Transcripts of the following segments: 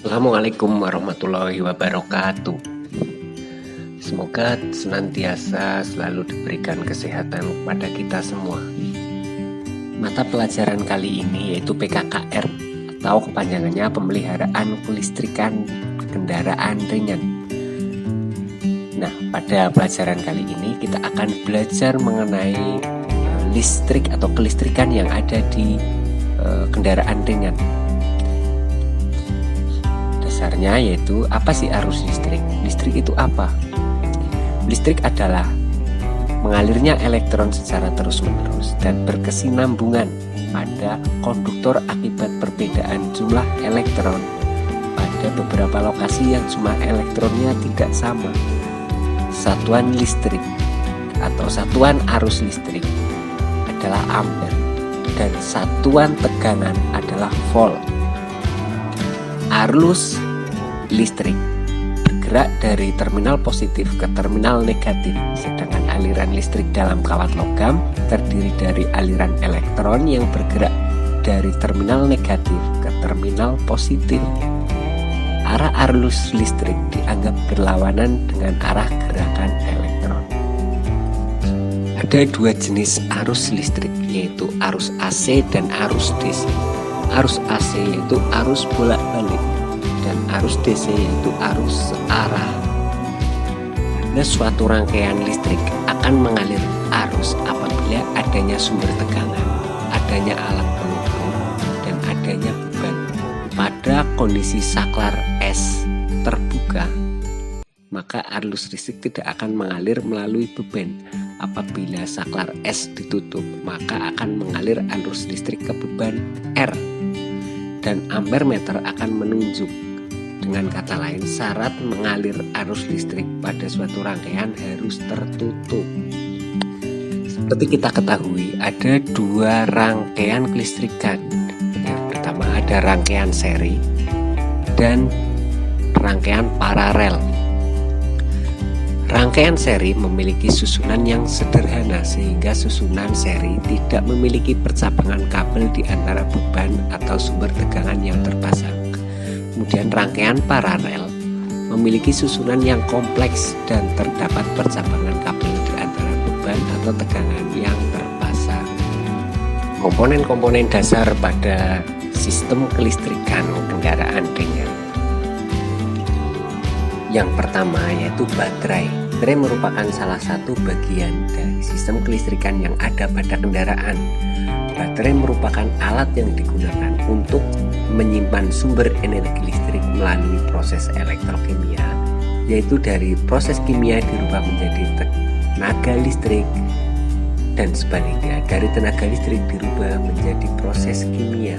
Assalamualaikum warahmatullahi wabarakatuh. Semoga senantiasa selalu diberikan kesehatan kepada kita semua. Mata pelajaran kali ini yaitu PKKR atau kepanjangannya pemeliharaan kelistrikan kendaraan ringan. Nah, pada pelajaran kali ini kita akan belajar mengenai listrik atau kelistrikan yang ada di kendaraan ringan. Dasarnya yaitu apa sih arus listrik? Listrik itu apa? Listrik adalah mengalirnya elektron secara terus-menerus dan berkesinambungan pada konduktor akibat perbedaan jumlah elektron pada beberapa lokasi yang jumlah elektronnya tidak sama. Satuan listrik atau satuan arus listrik adalah ampere dan satuan tegangan adalah volt. Arus listrik bergerak dari terminal positif ke terminal negatif, sedangkan aliran listrik dalam kawat logam terdiri dari aliran elektron yang bergerak dari terminal negatif ke terminal positif. Arah arus listrik dianggap berlawanan dengan arah gerakan elektron. Ada dua jenis arus listrik, yaitu arus AC dan arus DC. Arus AC yaitu arus bolak-balik dan arus DC yaitu arus searah. Nah, suatu rangkaian listrik akan mengalir arus apabila adanya sumber tegangan, adanya alat pengukur, dan adanya beban. Pada kondisi saklar S terbuka, maka arus listrik tidak akan mengalir melalui beban. Apabila saklar S ditutup, maka akan mengalir arus listrik ke beban R. Dan ampermeter akan menunjuk. Dengan kata lain, syarat mengalir arus listrik pada suatu rangkaian harus tertutup. Seperti kita ketahui, ada dua rangkaian kelistrikan. Yang pertama ada rangkaian seri dan rangkaian paralel. Rangkaian seri memiliki susunan yang sederhana sehingga susunan seri tidak memiliki percabangan kabel di antara beban atau sumber tegangan yang terpasang. Kemudian rangkaian paralel memiliki susunan yang kompleks dan terdapat percabangan kabel di antara beban atau tegangan yang terpasang. Komponen-komponen dasar pada sistem kelistrikan kendaraan ringan. Yang pertama yaitu baterai. Baterai merupakan salah satu bagian dari sistem kelistrikan yang ada pada kendaraan. Baterai merupakan alat yang digunakan untuk menyimpan sumber energi listrik melalui proses elektrokimia, yaitu dari proses kimia dirubah menjadi tenaga listrik dan sebaliknya dari tenaga listrik dirubah menjadi proses kimia.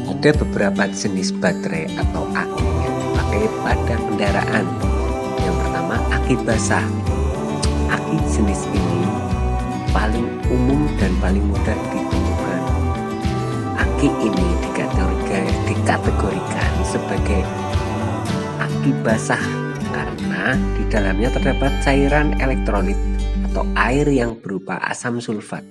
Ada beberapa jenis baterai atau aki yang dipakai pada kendaraan. Yang pertama, aki basah. Aki jenis ini paling umum dan paling mudah ditemukan. Aki ini dikategorikan sebagai aki basah karena di dalamnya terdapat cairan elektrolit atau air yang berupa asam sulfat.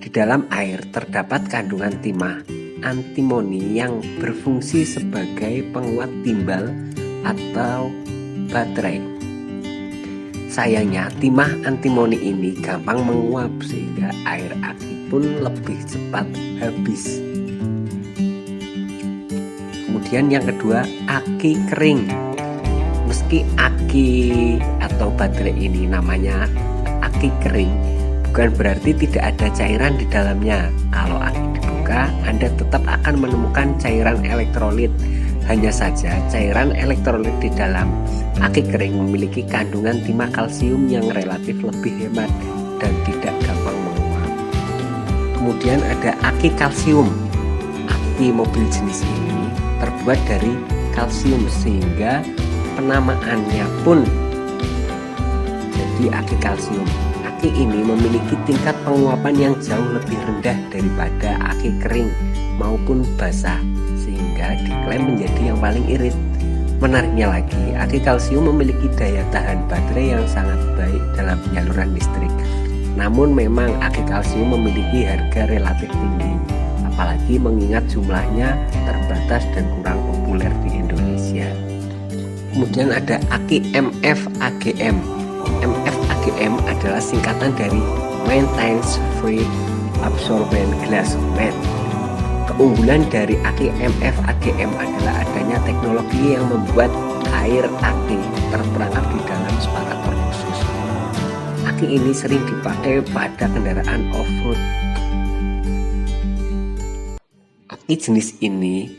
Di dalam air terdapat kandungan timah antimoni yang berfungsi sebagai penguat timbal atau baterai. Sayangnya timah antimoni ini gampang menguap sehingga air aki pun lebih cepat habis. Kemudian yang kedua, aki kering. Meski aki atau baterai ini namanya aki kering, bukan berarti tidak ada cairan di dalamnya. Kalau aki dibuka, Anda tetap akan menemukan cairan elektrolit. Hanya saja cairan elektrolit di dalam aki kering memiliki kandungan timah kalsium yang relatif lebih hemat dan tidak gampang menguap. Kemudian ada aki kalsium. Aki mobil jenis ini terbuat dari kalsium sehingga penamaannya pun jadi aki kalsium. Aki ini memiliki tingkat penguapan yang jauh lebih rendah daripada aki kering maupun basah sehingga diklaim menjadi yang paling irit. Menariknya lagi, aki kalsium memiliki daya tahan baterai yang sangat baik dalam penyaluran listrik. Namun memang aki kalsium memiliki harga relatif tinggi, apalagi mengingat jumlahnya terbatas terbatas dan kurang populer di Indonesia. Kemudian ada aki MF-AGM. MF-AGM adalah singkatan dari Maintenance Free Absorbent Glass Mat. Keunggulan dari aki MF-AGM adalah adanya teknologi yang membuat air aki terperangkap di dalam separator khusus. Aki ini sering dipakai pada kendaraan off-road. Aki jenis ini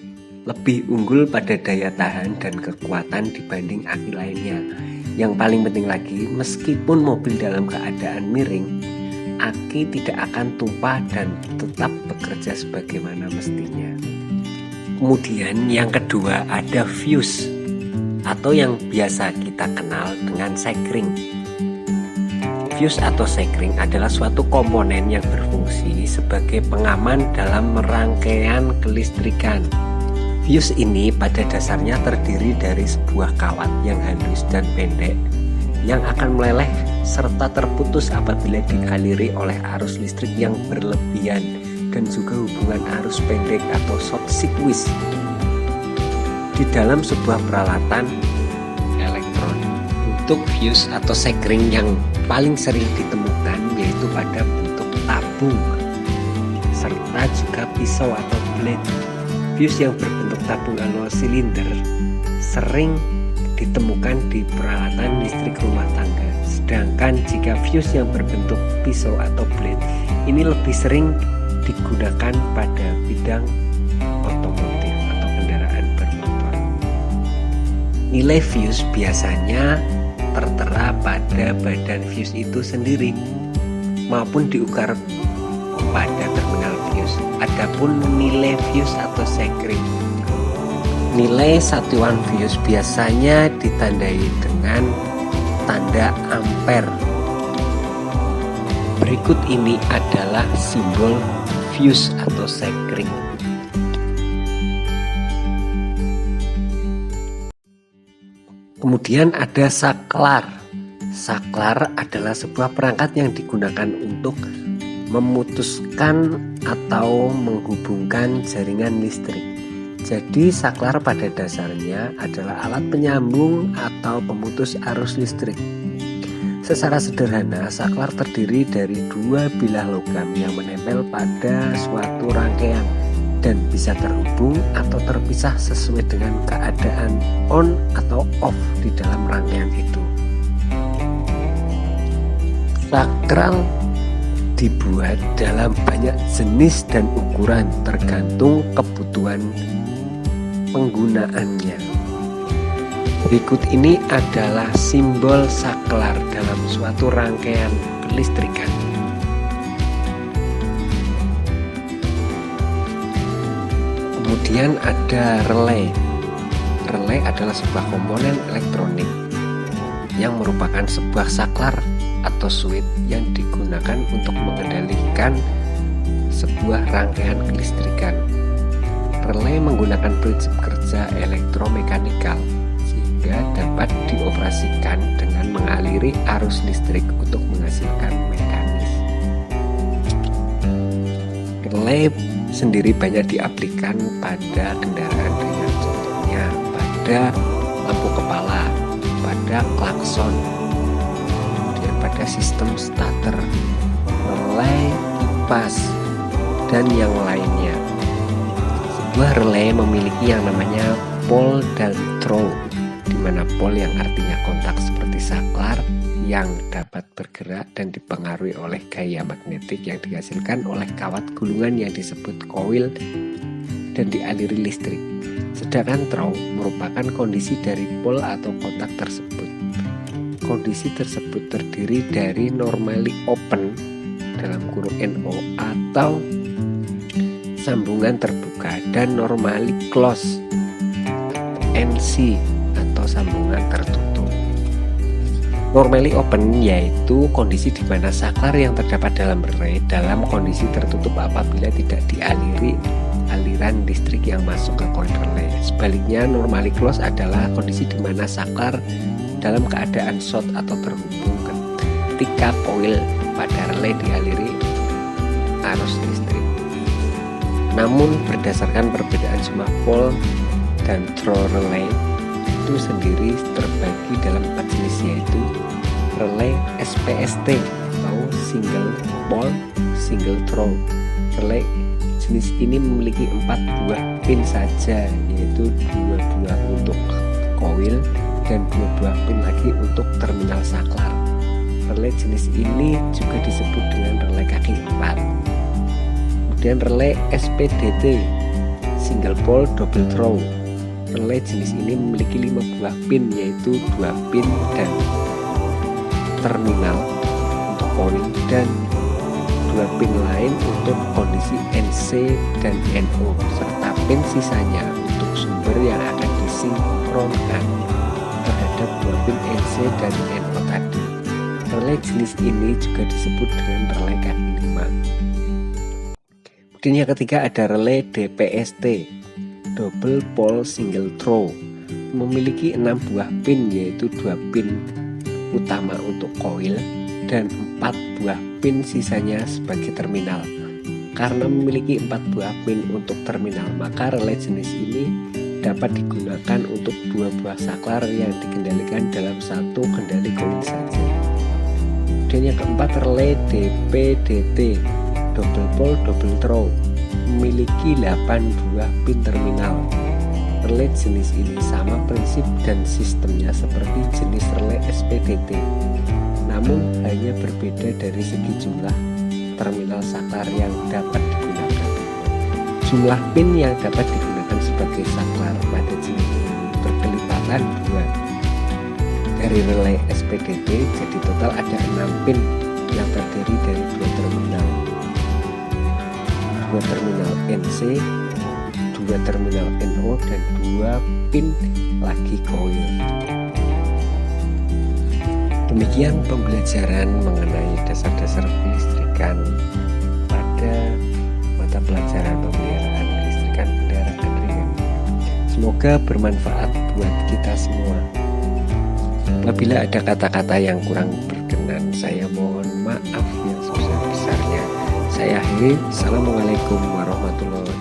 lebih unggul pada daya tahan dan kekuatan dibanding aki lainnya. Yang paling penting lagi, meskipun mobil dalam keadaan miring, aki tidak akan tumpah dan tetap bekerja sebagaimana mestinya. Kemudian yang kedua ada fuse atau yang biasa kita kenal dengan sekring. Fuse atau sekring adalah suatu komponen yang berfungsi sebagai pengaman dalam rangkaian kelistrikan. Fuse ini pada dasarnya terdiri dari sebuah kawat yang halus dan pendek yang akan meleleh serta terputus apabila dialiri oleh arus listrik yang berlebihan dan juga hubungan arus pendek atau short circuit di dalam sebuah peralatan elektron. Bentuk fuse atau sekring yang paling sering ditemukan yaitu pada bentuk tabung serta juga pisau atau blade. Fuse yang berbentuk tabung atau silinder sering ditemukan di peralatan listrik rumah tangga. Sedangkan jika fuse yang berbentuk pisau atau blade ini lebih sering digunakan pada bidang otomotif atau kendaraan bermotor. Nilai fuse biasanya tertera pada badan fuse itu sendiri maupun diukar pada terminal fuse. Adapun nilai fuse atau sekring, nilai satuan fuse biasanya ditandai dengan tanda ampere. Berikut ini adalah simbol fuse atau sekring. Kemudian ada saklar. Saklar adalah sebuah perangkat yang digunakan untuk memutuskan atau menghubungkan jaringan listrik. Jadi saklar pada dasarnya adalah alat penyambung atau pemutus arus listrik. Secara sederhana, saklar terdiri dari dua bilah logam yang menempel pada suatu rangkaian dan bisa terhubung atau terpisah sesuai dengan keadaan on atau off di dalam rangkaian itu. Sakral dibuat dalam banyak jenis dan ukuran tergantung kebutuhan penggunaannya. Berikut ini adalah simbol saklar dalam suatu rangkaian kelistrikan. Kemudian ada relay. Relay adalah sebuah komponen elektronik yang merupakan sebuah saklar atau switch yang digunakan untuk mengendalikan sebuah rangkaian kelistrikan. Relay menggunakan prinsip kerja elektromekanikal sehingga dapat dioperasikan dengan mengaliri arus listrik untuk menghasilkan mekanis. Relay sendiri banyak diaplikasikan pada kendaraan ringan, contohnya pada lampu kepala, pada klakson, kemudian pada sistem starter, relay, kipas, dan yang lainnya. Sebuah relay memiliki yang namanya pole dan throw, di mana pole yang artinya kontak seperti saklar yang dapat bergerak dan dipengaruhi oleh gaya magnetik yang dihasilkan oleh kawat gulungan yang disebut koil dan dialiri listrik. Sedangkan throw merupakan kondisi dari pole atau kontak tersebut. Kondisi tersebut terdiri dari normally open dalam kurung NO atau sambungan terbuka dan normally close NC atau sambungan tertutup. Normally open yaitu kondisi di mana saklar yang terdapat dalam relay dalam kondisi tertutup apabila tidak dialiri aliran listrik yang masuk ke koil relay. Sebaliknya, normally close adalah kondisi di mana saklar dalam keadaan short atau terhubung ketika koil pada relay dialiri arus listrik. Namun berdasarkan perbedaan jumlah pole dan throw relay itu sendiri terbagi dalam 4 jenis, yaitu relay SPST atau single pole single throw. Relay jenis ini memiliki 4 buah pin saja, yaitu 2 buah untuk koil dan 2 buah pin lagi untuk terminal saklar. Relay jenis ini juga disebut dengan relay kaki 4. Kemudian relay SPDT single pole double throw. Relay jenis ini memiliki 5 buah pin, yaitu 2 pin dan terminal untuk koil dan 2 pin lain untuk kondisi NC dan NO, serta pin sisanya untuk sumber yang akan disinkronkan terhadap 2 pin NC dan NO tadi. Relay jenis ini juga disebut dengan relay kaki 5. Kemudian yang ketiga ada relay DPST double pole single throw, memiliki 6 buah pin, yaitu 2 pin utama untuk koil dan 4 buah pin sisanya sebagai terminal. Karena memiliki 4 buah pin untuk terminal, maka relay jenis ini dapat digunakan untuk 2 buah saklar yang dikendalikan dalam satu kendali koil saja. Dan yang keempat relay DPDT double pole double throw, memiliki 8 buah pin terminal. Relay jenis ini sama prinsip dan sistemnya seperti jenis relay SPDT, namun hanya berbeda dari segi jumlah terminal saklar yang dapat digunakan. Jumlah pin yang dapat digunakan sebagai saklar pada jenis ini berkelipatan 2 dari relay SPDT, jadi total ada 6 pin yang terdiri dari 2 terminal NC, 2 terminal NO, dan 2 pin lagi koil. Demikian pembelajaran mengenai dasar-dasar kelistrikan pada mata pelajaran pemeliharaan kelistrikan kendaraan ringan. Semoga bermanfaat buat kita semua. Apabila ada kata-kata yang kurang berkenan, saya mohon maaf yang sebesar-besarnya. Saya akhiri. Assalamualaikum warahmatullahi wabarakatuh.